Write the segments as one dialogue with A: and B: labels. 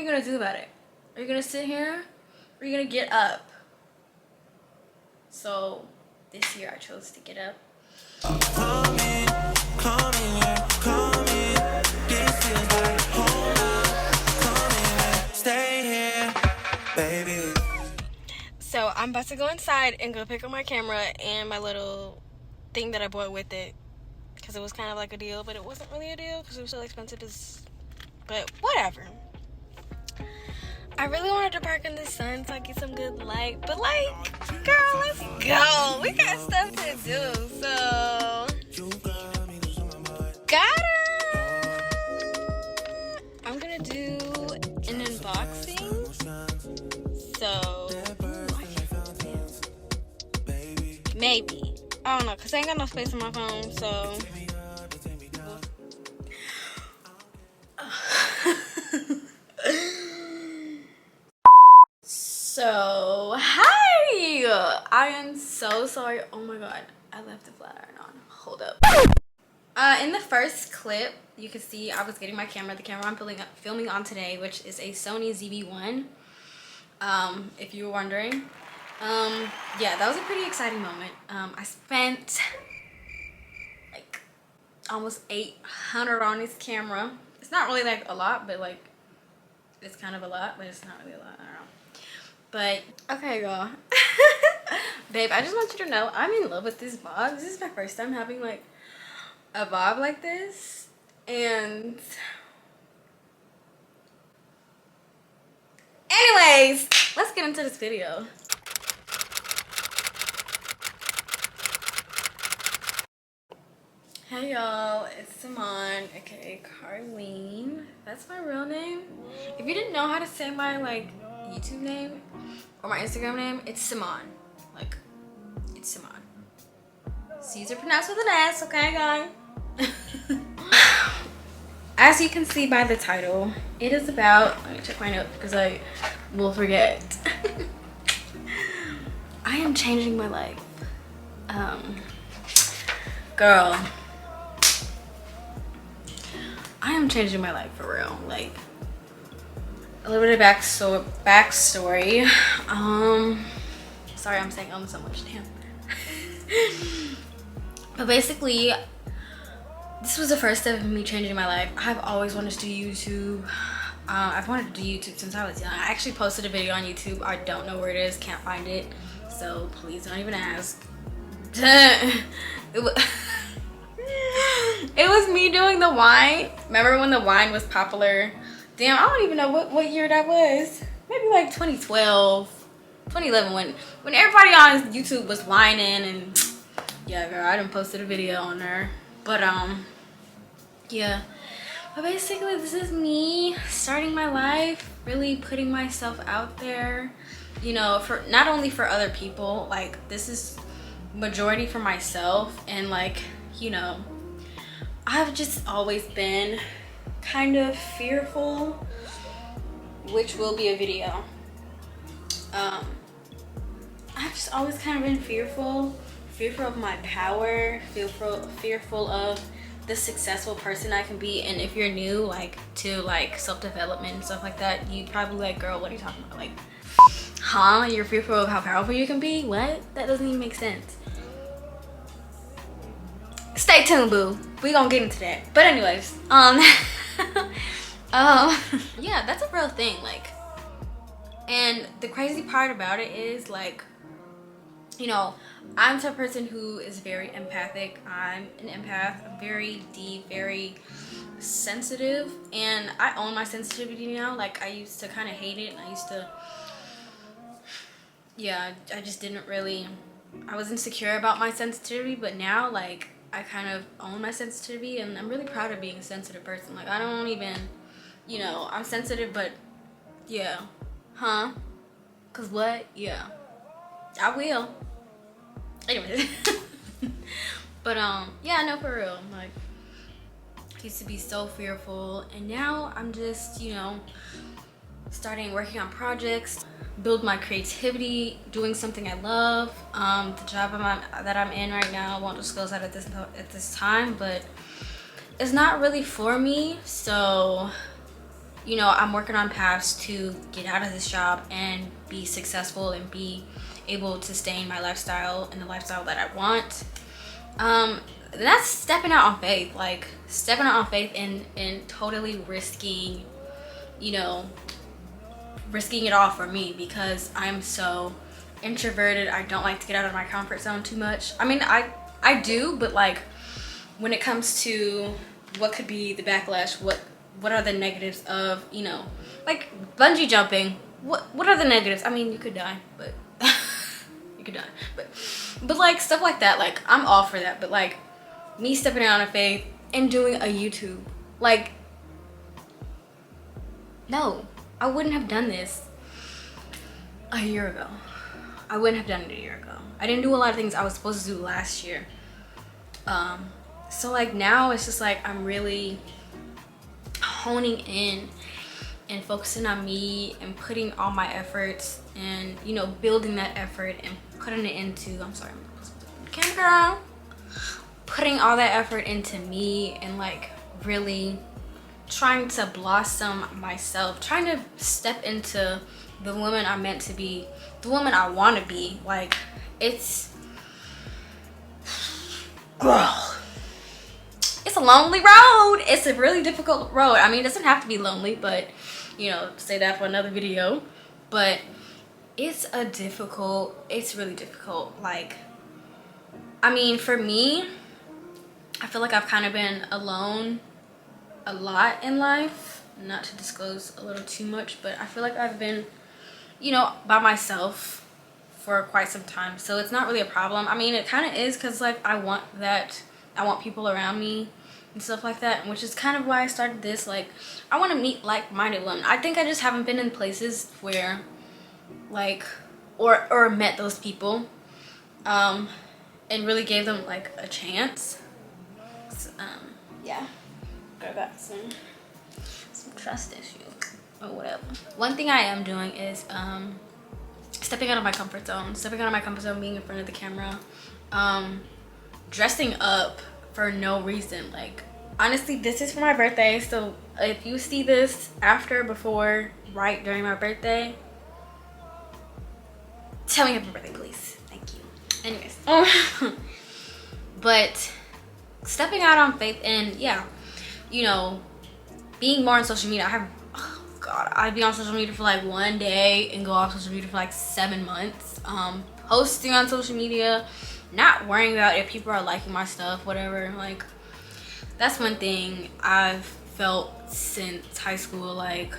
A: you gonna do about it? Are you gonna sit here or are you gonna get up? So this year I chose to get up. Stay here, baby. So I'm about to go inside and go pick up my camera and my little thing that I bought with it, because it was kind of like a deal, but it wasn't really a deal because it was so expensive. But whatever. I really wanted to park in the sun so I get some good light, but like, girl, let's go. We got stuff to do, so I'm gonna do an unboxing. So maybe, I don't know, cause I ain't got no space on my phone, so. So, hi! I am so sorry. Oh my god, I left the flat iron on. Hold up. In the first clip, you can see I was getting my camera. The camera I'm filming on today, which is a Sony ZV-1. If you were wondering. Yeah, that was a pretty exciting moment. I spent like almost $800 on this camera. It's not really like a lot, but like it's kind of a lot, but it's not really a lot. I don't know. But okay, y'all. Babe, I just want you to know I'm in love with this bob. This is my first time having like a bob like this, and anyways, let's get into this video. Hey y'all, it's Simone, aka Carlene. That's my real name. If you didn't know how to say my like YouTube name or my Instagram name, it's Simone. Like, it's Simone. C's are pronounced with an S, okay guys? As you can see by the title, it is about, let me check my notes because I will forget. I am changing my life. Girl, I am changing my life for real. Like, a little bit of backstory. Sorry I'm saying so much, damn. But basically, this was the first step of me changing my life. I've always wanted to do YouTube. I've wanted to do YouTube since I was young. I actually posted a video on YouTube. I don't know where it is, can't find it. So please don't even ask. It was me doing the wine. Remember when the wine was popular? Damn, I don't even know what year that was. Maybe like 2012, 2011, when everybody on YouTube was whining. And yeah, girl, I done posted a video on there. But yeah. But basically, this is me starting my life, really putting myself out there. You know, for not only for other people, like this is majority for myself. And like, you know, I've just always been kind of fearful, which will be a video. I've just always kind of been fearful of my power, fearful of the successful person I can be. And if you're new like to like self-development and stuff like that, you'd probably like, girl, what are you talking about? Like, huh? You're fearful of how powerful you can be? What? That doesn't even make sense. Stay tuned, boo. We gonna get into that. But anyways, yeah, that's a real thing. Like, and the crazy part about it is like, you know, I'm the type of person who is very empathic. I'm an empath. I'm very deep, very sensitive, and I own my sensitivity now. Like, I used to kind of hate it, and I used to, yeah, I just didn't really, I was insecure about my sensitivity, but now like I kind of own my sensitivity, and I'm really proud of being a sensitive person. Like, I don't even, you know, I'm sensitive, but yeah, huh? Cause what? Yeah, I will. Anyways. But yeah, no, for real. Like, I used to be so fearful, and now I'm just, you know, working on projects, build my creativity, doing something I love. The job that I'm in right now, I won't disclose that at this time, but it's not really for me. So you know, I'm working on paths to get out of this job and be successful and be able to sustain my lifestyle and the lifestyle that I want. That's stepping out on faith, like stepping out on faith and totally risking, you know, risking it all for me, because I'm so introverted. I don't like to get out of my comfort zone too much. I mean, I do, but like when it comes to what could be the backlash, what are the negatives of, you know, like bungee jumping, what are the negatives? I mean, you could die, but you could die, but like stuff like that, like I'm all for that. But like me stepping out on faith and doing a YouTube, like, no, I wouldn't have done this a year ago. I wouldn't have done it a year ago. I didn't do a lot of things I was supposed to do last year. So like now it's just like I'm really honing in and focusing on me and putting all my efforts and, you know, building that effort and putting it into, I'm sorry, camera, putting all that effort into me and like really trying to blossom myself, trying to step into the woman I'm meant to be, the woman I want to be. Like, it's, girl, it's a lonely road. It's a really difficult road. I mean, it doesn't have to be lonely, but, you know, say that for another video. But it's really difficult. Like, I mean, for me, I feel like I've kind of been alone a lot in life. Not to disclose a little too much, but I feel like I've been, you know, by myself for quite some time. So it's not really a problem. I mean, it kind of is, because like I want people around me and stuff like that, which is kind of why I started this. Like, I want to meet like-minded women. I think I just haven't been in places where like or met those people and really gave them like a chance. So, yeah, I got some trust issues or whatever. One thing I am doing is stepping out of my comfort zone, being in front of the camera, dressing up for no reason. Like, honestly, this is for my birthday, so if you see this after, before, right during my birthday, tell me happy birthday, please. Thank you. Anyways, but stepping out on faith and, yeah, you know, being more on social media. I'd be on social media for like one day and go off social media for like 7 months. Posting on social media, not worrying about if people are liking my stuff, whatever. Like, that's one thing I've felt since high school. Like,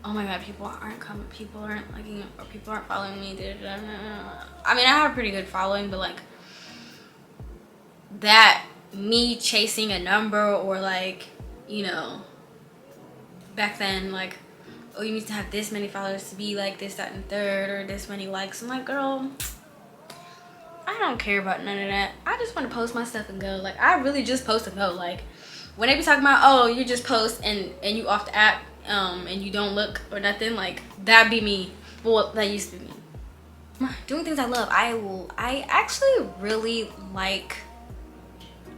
A: oh my god, people aren't liking it, or people aren't following me. I mean, I have a pretty good following, but like that, me chasing a number, or like, you know, back then, like, oh, you need to have this many followers to be like this, that, and third, or this many likes. I'm like, girl, I don't care about none of that. I just want to post my stuff and go. Like, I really just post and go. Like, when they be talking about, oh, you just post and you off the app and you don't look or nothing, like, that'd be me. Well, that used to be me. Doing things I love. I actually really like,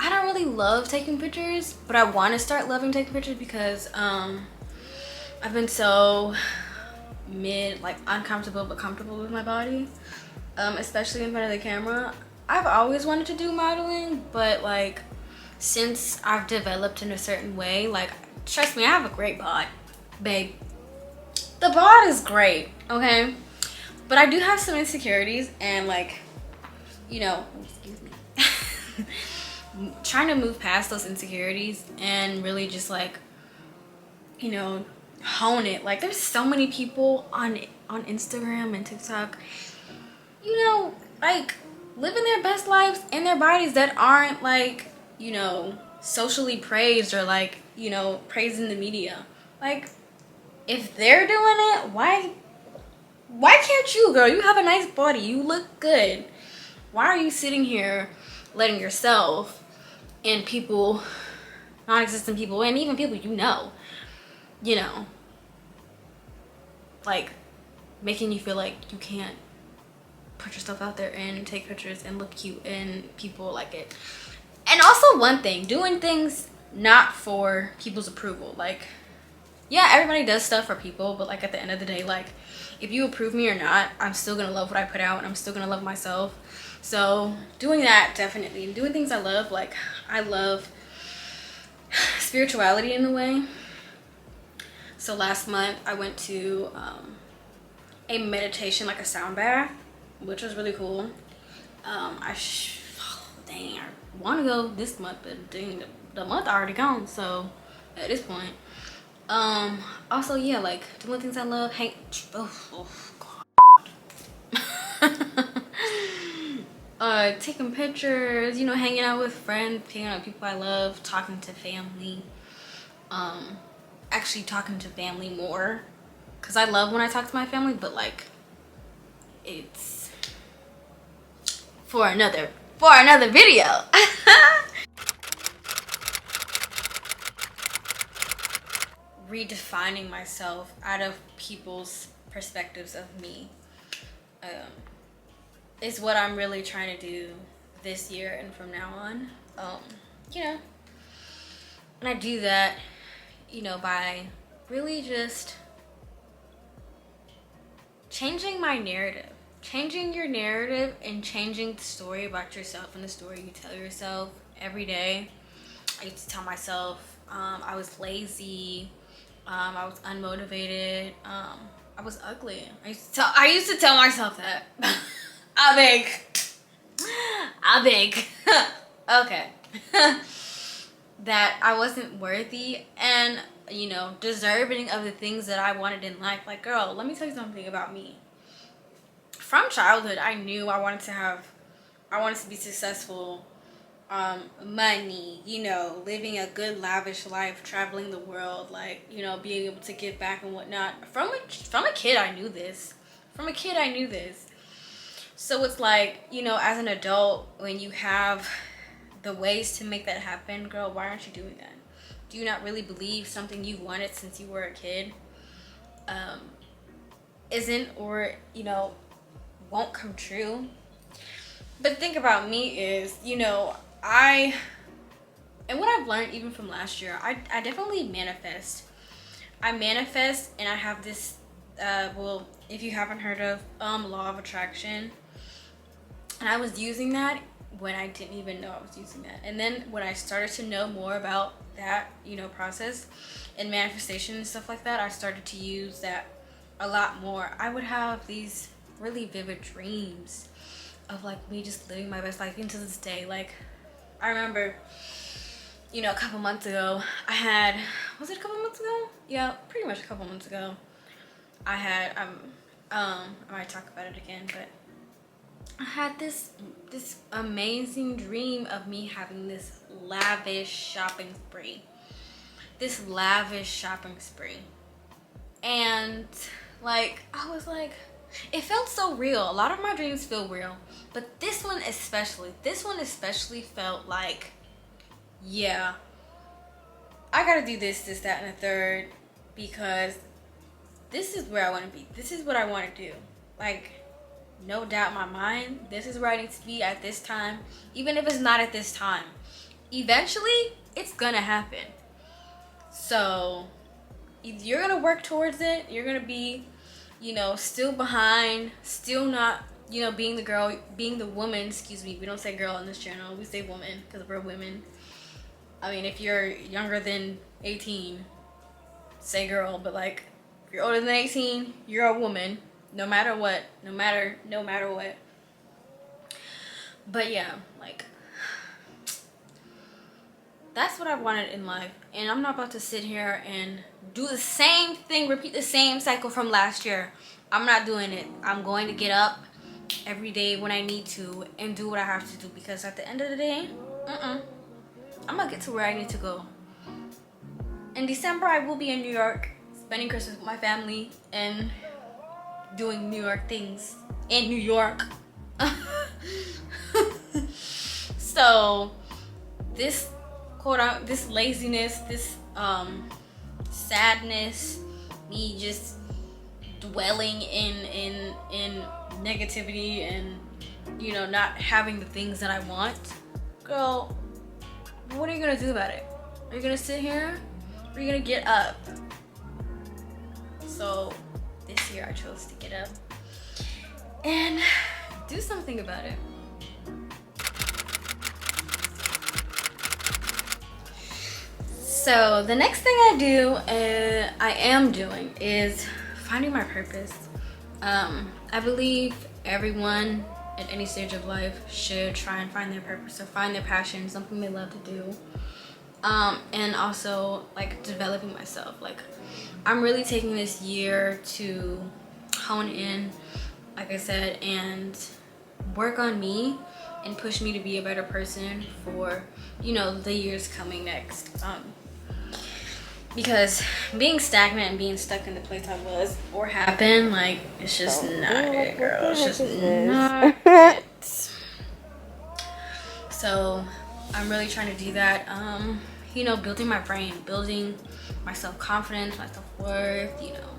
A: I don't really love taking pictures, but I want to start loving taking pictures, because I've been so uncomfortable but comfortable with my body, especially in front of the camera. I've always wanted to do modeling, but like since I've developed in a certain way, like, trust me, I have a great bod, babe. The bod is great, okay? But I do have some insecurities, and like, you know, excuse me, trying to move past those insecurities and really just like, you know, hone it. Like, there's so many people on Instagram and TikTok, you know, like living their best lives in their bodies that aren't like, you know, socially praised or like, you know, praised in the media. Like, if they're doing it, why can't you, girl? You have a nice body, you look good. Why are you sitting here letting yourself and people, non-existent people, and even people you know, like, making you feel like you can't put yourself out there and take pictures and look cute and people like it? And also, one thing, doing things not for people's approval. Like, yeah, everybody does stuff for people, but like at the end of the day, like if you approve me or not, I'm still gonna love what I put out and I'm still gonna love myself. So doing that, definitely doing things I love. Like I love spirituality in a way. So last month I went to a meditation, like a sound bath, which was really cool. Dang, I want to go this month, but dang, the month already gone. So at this point, also yeah, like doing things I love. Taking pictures, you know, hanging out with friends, hanging out with people I love, talking to family. Actually talking to family more, because I love when I talk to my family, but like it's for another video. Redefining myself out of people's perspectives of me is what I'm really trying to do this year and from now on. You know, and I do that, you know, by really just changing my narrative. Changing your narrative and changing the story about yourself and the story you tell yourself every day. I used to tell myself I was lazy, I was unmotivated, I was ugly. I used to tell myself that. I beg. Okay. That I wasn't worthy and, you know, deserving of the things that I wanted in life. Like, girl, let me tell you something about me. From childhood, I knew I wanted to be successful, money, you know, living a good lavish life, traveling the world, like, you know, being able to give back and whatnot. From a kid, I knew this. So it's like, you know, as an adult, when you have the ways to make that happen, girl, why aren't you doing that? Do you not really believe something you wanted since you were a kid isn't, or, you know, won't come true? But think about me is, you know, and what I've learned even from last year, I definitely manifest. I manifest, and I have this, well, if you haven't heard of law of attraction, and I was using that when I didn't even know I was using that. And then when I started to know more about that, you know, process and manifestation and stuff like that, I started to use that a lot more. I would have these really vivid dreams of like me just living my best life, even to this day. Like I remember, you know, a couple months ago, was it a couple months ago? Yeah, pretty much a couple months ago. I might talk about it again, but I had this amazing dream of me having this lavish shopping spree. And like, I was like, it felt so real. A lot of my dreams feel real, but this one especially felt like, yeah, I gotta do this, that, and the third, because this is where I want to be. This is what I want to do. Like, no doubt in my mind, this is where I need to be at this time. Even if it's not at this time, eventually it's gonna happen. So you're gonna work towards it. You're gonna be, you know, still behind, still not, you know, being the woman, excuse me. We don't say girl on this channel, we say woman, because we're women. I mean, if you're younger than 18, say girl, but like, if you're older than 18, you're a woman. No matter what. But yeah, like, that's what I wanted in life. And I'm not about to sit here and do the same thing, repeat the same cycle from last year. I'm not doing it. I'm going to get up every day when I need to and do what I have to do, because at the end of the day, I'm gonna get to where I need to go. In December, I will be in New York, spending Christmas with my family and doing New York things in New York. So this this laziness, this sadness, me just dwelling in negativity and, you know, not having the things that I want, girl, what are you gonna do about it? Are you gonna sit here? Or are you gonna get up So this year I chose to get up and do something about it. So the next thing I am doing is finding my purpose. I believe everyone at any stage of life should try and find their purpose or find their passion, something they love to do. And also like developing myself. Like I'm really taking this year to hone in, like I said, and work on me and push me to be a better person for, you know, the years coming next. Because being stagnant and being stuck in the place I was or have been, like, it's just not it, girl. It's just not it. So I'm really trying to do that. You know, building my brain, building my self-confidence, my self-worth, you know,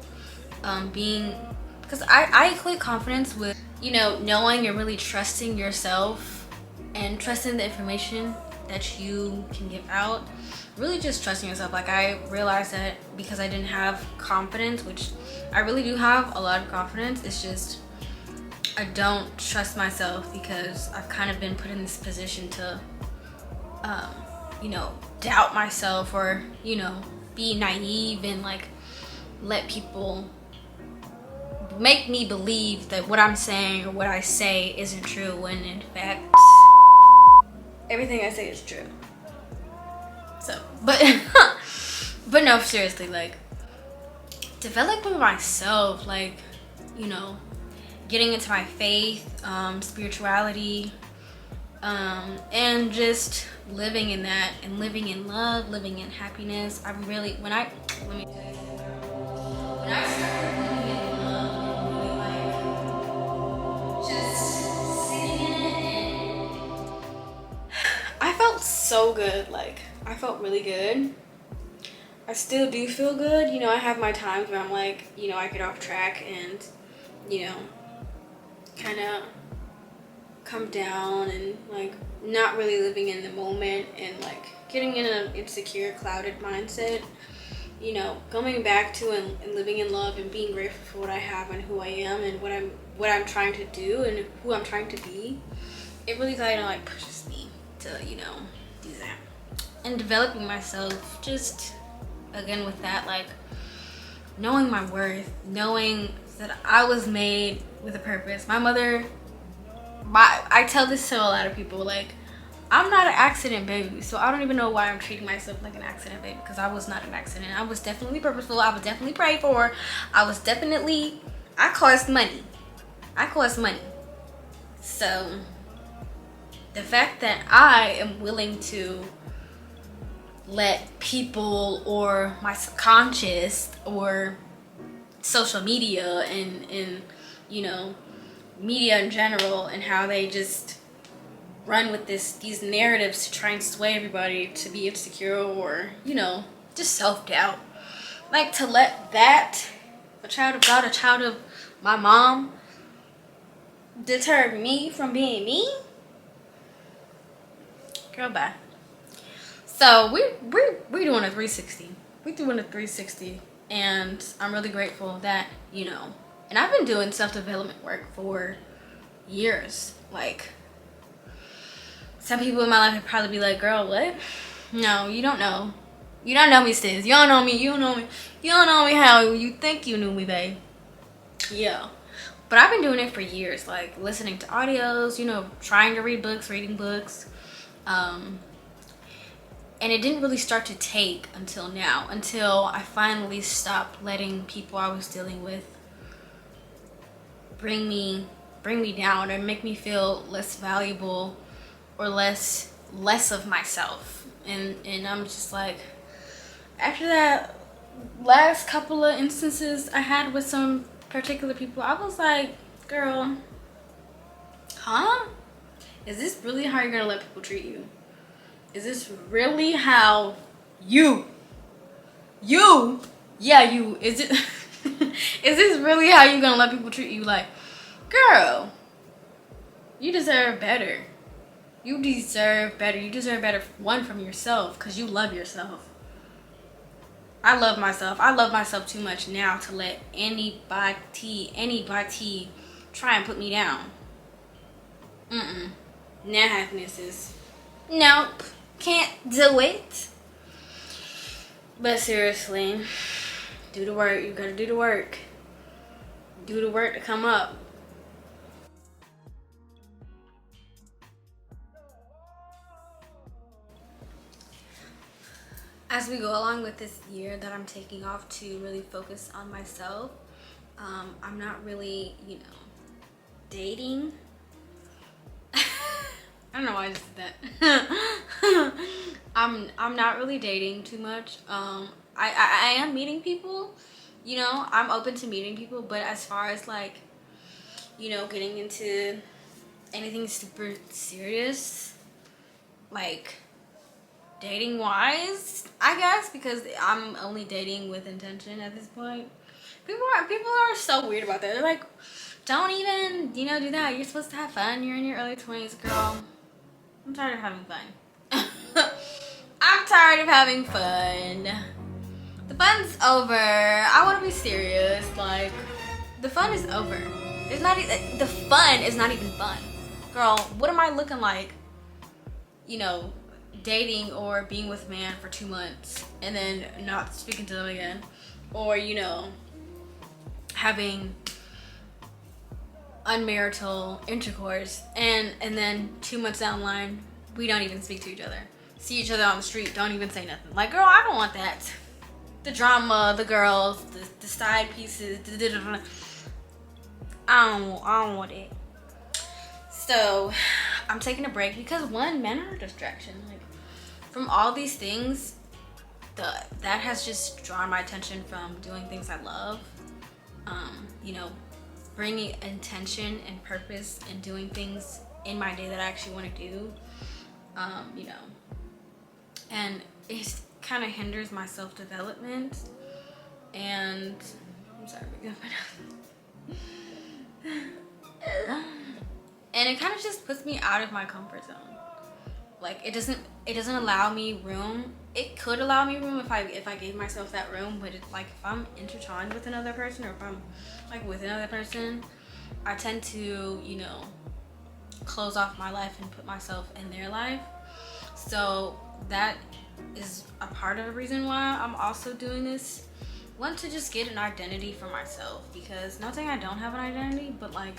A: because I equate confidence with, you know, knowing and really trusting yourself and trusting the information that you can give out. Really just trusting yourself. Like I realized that because I didn't have confidence, which I really do have a lot of confidence, it's just I don't trust myself because I've kind of been put in this position to you know, doubt myself or, you know, be naive and like let people make me believe that what I'm saying or what I say isn't true, when in fact everything I say is true. So, but no, seriously, like developing myself, like, you know, getting into my faith, spirituality, and just living in that and living in love, living in happiness. I'm really, let me tell you, when I started living in love and really like just sitting in it, and I felt so good. Like I felt really good. I still do feel good. You know, I have my times where I'm like, you know, I get off track and, you know, kind of come down and like not really living in the moment and like getting in an insecure, clouded mindset. You know, coming back to and living in love and being grateful for what I have and who I am and what I'm trying to do and who I'm trying to be. It really kind of like pushes me to, you know, do that. And developing myself, just again with that, like knowing my worth, knowing that I was made with a purpose. My mother, I tell this to a lot of people, like I'm not an accident baby, so I don't even know why I'm treating myself like an accident baby, because I was not an accident. I was definitely purposeful. I was definitely prayed for. I cost money. So the fact that I am willing to let people or my subconscious or social media and you know, media in general and how they just run with these narratives to try and sway everybody to be insecure or, you know, just self-doubt, like to let that, a child of God, a child of my mom, deter me from being me, girl, bye. So we're doing a 360. We're doing a 360, and I'm really grateful that, you know, and I've been doing self-development work for years. Like some people in my life would probably be like, girl, what? No, you don't know. You don't know me, sis. You don't know me. You don't know me. You don't know me how you think you knew me, babe. Yeah. But I've been doing it for years, like listening to audios, you know, trying to read books, reading books. And it didn't really start to take until now, until I finally stopped letting people I was dealing with bring me down or make me feel less valuable or less of myself. And I'm just like, after that last couple of instances I had with some particular people, I was like, girl, huh? Is this really how you're gonna let people treat you? Is this really how you, is it, is this really how you gonna let people treat you? Like, girl, you deserve better. You deserve better. You deserve better, one, from yourself, because you love yourself. I love myself. I love myself too much now to let anybody try and put me down. Nah, happiness. Nope. Can't do it. But seriously, do the work. You gotta do the work. Do the work to come up. As we go along with this year that I'm taking off to really focus on myself, I'm not really, dating. I don't know why I just said that. I'm not really dating too much. I am meeting people, I'm open to meeting people, but as far as like, getting into anything super serious, like dating wise, I guess, because I'm only dating with intention at this point. People are so weird about that. They're like, don't even, do that. You're supposed to have fun. You're in your early 20s, girl. I'm tired of having fun. I'm tired of having fun. The fun's over. I want to be serious. Like, the fun is over. It's not. The fun is not even fun, girl. What am I looking like? Dating or being with a man for 2 months and then not speaking to them again, or having unmarital intercourse and then 2 months down the line we don't even speak to each other, see each other on the street, don't even say nothing. Like, girl, I don't want that. The drama, the girls, the side pieces, I don't want it. So I'm taking a break because one, men are a distraction. Like, from all these things, that has just drawn my attention from doing things I love. Bringing intention and purpose and doing things in my day that I actually want to do. And it kind of hinders my self-development. And I'm sorry, and it kind of just puts me out of my comfort zone. Like, it doesn't allow me room. It could allow me room if I gave myself that room, but it's like, if I'm intertwined with another person, or if I'm like with another person, I tend to, close off my life and put myself in their life. So that is a part of the reason why I'm also doing this. Want to just get an identity for myself, because not saying I don't have an identity, but like,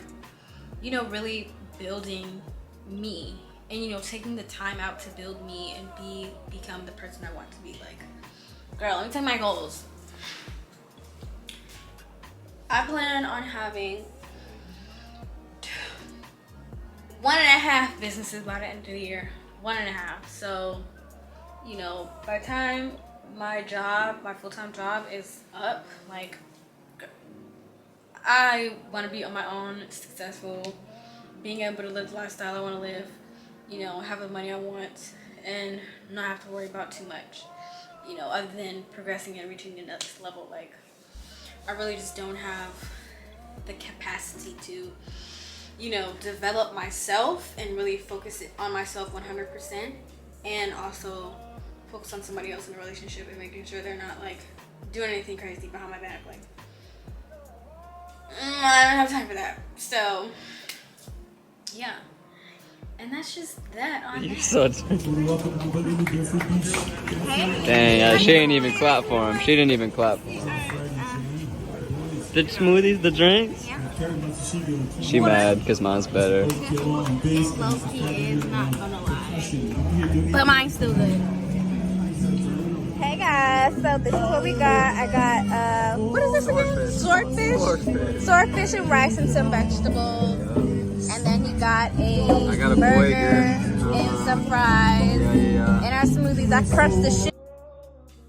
A: really building me. And taking the time out to build me and become the person I want to be. Like, girl, let me tell you my goals. I plan on having 1.5 businesses by the end of the year. 1.5. So, by the time my full-time job is up, like, I want to be on my own, successful, being able to live the lifestyle I want to live. Have the money I want and not have to worry about too much, other than progressing and reaching the next level. Like, I really just don't have the capacity to, develop myself and really focus it on myself 100%, and also focus on somebody else in a relationship and making sure they're not like doing anything crazy behind my back. Like, I don't have time for that. So, yeah. And that's just that on that.
B: Dang, she didn't even clap for him. She didn't even clap for him. The smoothies, the drinks?
A: Yeah.
B: She mad because mine's better.
A: Low-key is not gonna lie. But mine's still good. Hey guys, so this is what we got. I got, what is this again? Swordfish? Swordfish and rice and some vegetables. And then he got a burger and some fries and our smoothies. I crushed the shit.